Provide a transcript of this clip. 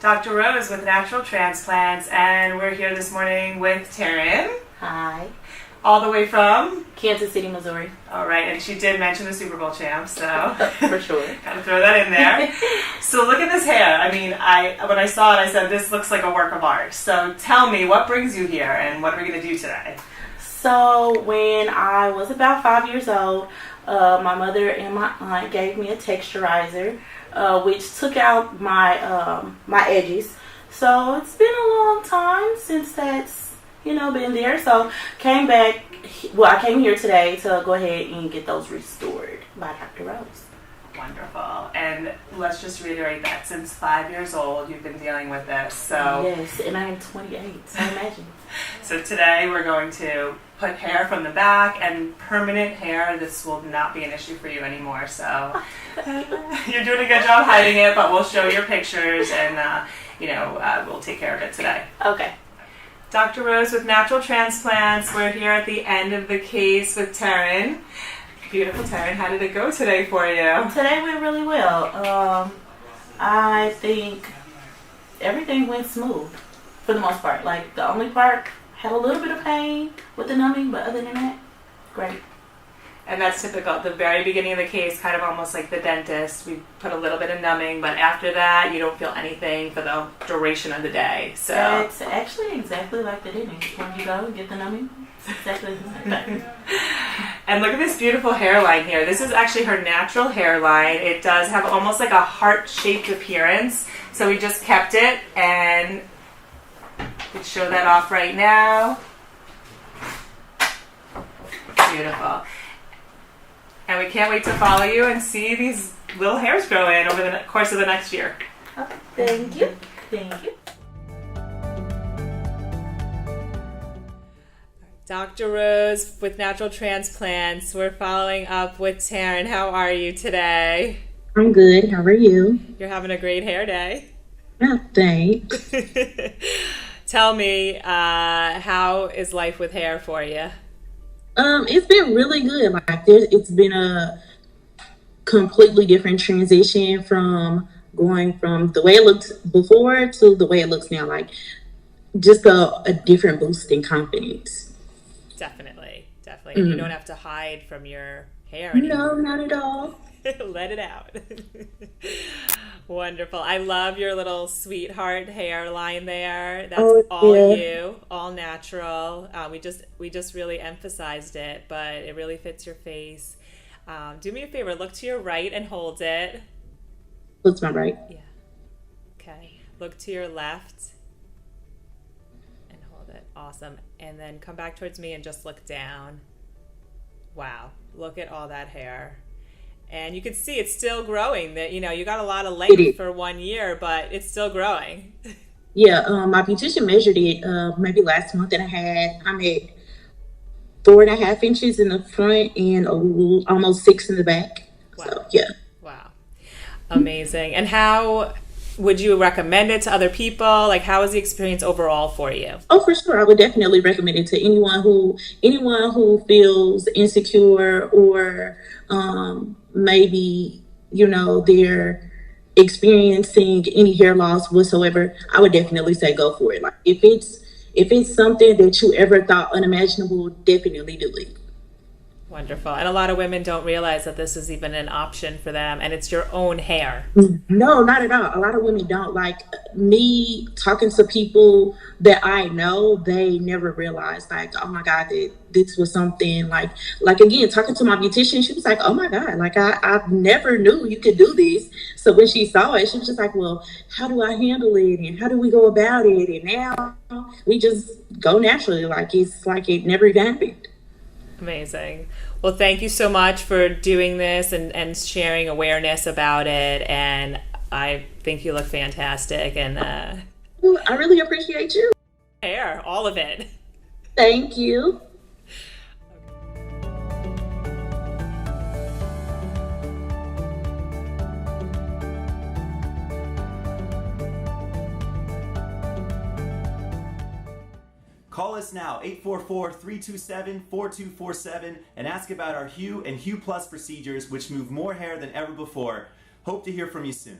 Dr. Rose with Natural Transplants, and we're here this morning with Taryn. Hi. All the way from? Kansas City, Missouri. All right, and she did mention the Super Bowl champ, so for sure. Gotta throw that in there. So look at this hair. I mean, when I saw it, I said, this looks like a work of art. So tell me, what brings you here, and what are we going to do today? So when I was about 5 years old, my mother and my aunt gave me a texturizer, which took out my my edges. So it's been a long time since that's been there. So came back. Well, I came here today to go ahead and get those restored by Dr. Rose. Wonderful. And let's just reiterate that since 5 years old, you've been dealing with this. So yes, and I am 28. So imagine. So today we're going to put hair from the back and permanent hair. This will not be an issue for you anymore. So you're doing a good job hiding it, but we'll show your pictures and we'll take care of it today. Okay. Dr. Rose with Natural Transplants. We're here at the end of the case with Taryn. Beautiful, Taryn. How did it go today for you? Today went really well. I think everything went smooth for the most part. Like, the only part had a little bit of pain with the numbing, but other than that, great. And that's typical. At the very beginning of the case, kind of almost like the dentist. We put a little bit of numbing, but after that, you don't feel anything for the duration of the day. So it's actually exactly like the dentist. When you go and get the numbing, it's exactly the same thing. And look at this beautiful hairline here. This is actually her natural hairline. It does have almost like a heart-shaped appearance. So we just kept it, and we can show that off right now. Beautiful. And we can't wait to follow you and see these little hairs grow in over the course of the next year. Okay. Thank you. Thank you. Dr. Rose with Natural Transplants. We're following up with Taryn. How are you today? I'm good. How are you? You're having a great hair day. Oh, thanks. Tell me, how is life with hair for you? It's been really good. It's been a completely different transition from going from the way it looked before to the way it looks now. Like, just a different boost in confidence. Definitely. And you don't have to hide from your hair anymore. No, not at all. Let it out. Wonderful. I love your little sweetheart hairline there. That's all you, all natural. We just really emphasized it, but it really fits your face. Do me a favor, look to your right and hold it. Look to my right. Yeah. Okay. Look to your left and hold it. Awesome. And then come back towards me and just look down. Wow. Look at all that hair. And you can see it's still growing. That you got a lot of length for 1 year, but it's still growing. Yeah, my beautician measured it maybe last month, and I'm at 4.5 inches in the front and almost 6 in the back. Wow. So yeah. Wow, amazing. And how would you recommend it to other people? Like, how was the experience overall for you? Oh, for sure. I would definitely recommend it to anyone who feels insecure or maybe, they're experiencing any hair loss whatsoever. I would definitely say go for it. Like, if it's something that you ever thought unimaginable, definitely do it. Wonderful. And a lot of women don't realize that this is even an option for them, and it's your own hair. No, not at all. A lot of women don't. Like, me talking to people that I know, they never realized, like, oh my God, that this was something like again, talking to my beautician, she was like, oh my God, like I never knew you could do this. So when she saw it, she was just like, well, how do I handle it? And how do we go about it? And now we just go naturally. Like, it's like it never even happened. Amazing. Well, thank you so much for doing this and sharing awareness about it. And I think you look fantastic. And I really appreciate you. Hair, all of it. Thank you. Call us now, 844-327-4247, and ask about our Hue and Hue Plus procedures, which move more hair than ever before. Hope to hear from you soon.